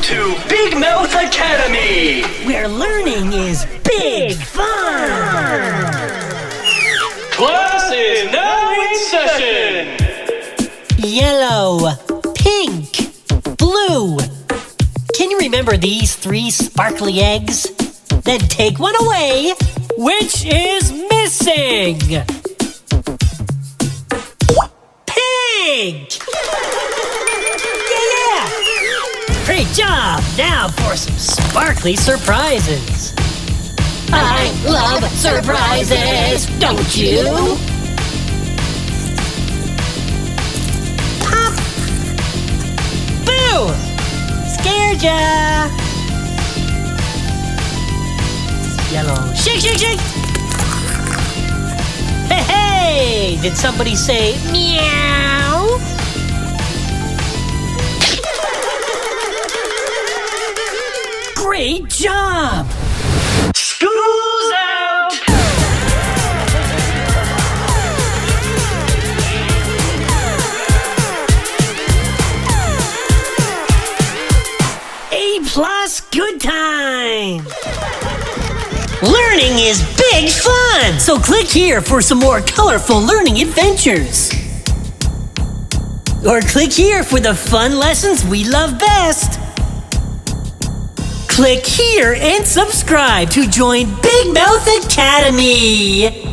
to Big Mouth Academy, where learning is big fun. Class is now in session. Yellow, pink, blue. Can you remember these 3 sparkly eggs? Then take one away. Which is missing? Pink! Yeah! Great job! Now for some sparkly surprises. I love surprises, don't you? Pop! Boo! Scared ya! Yellow. Shake, shake, shake! Hey, hey! Did somebody say meow? Great job! School's out. A+, good time! Learning is big fun! So click here for some more colorful learning adventures. Or click here for the fun lessons we love best. Click here and subscribe to join Big Mouth Academy.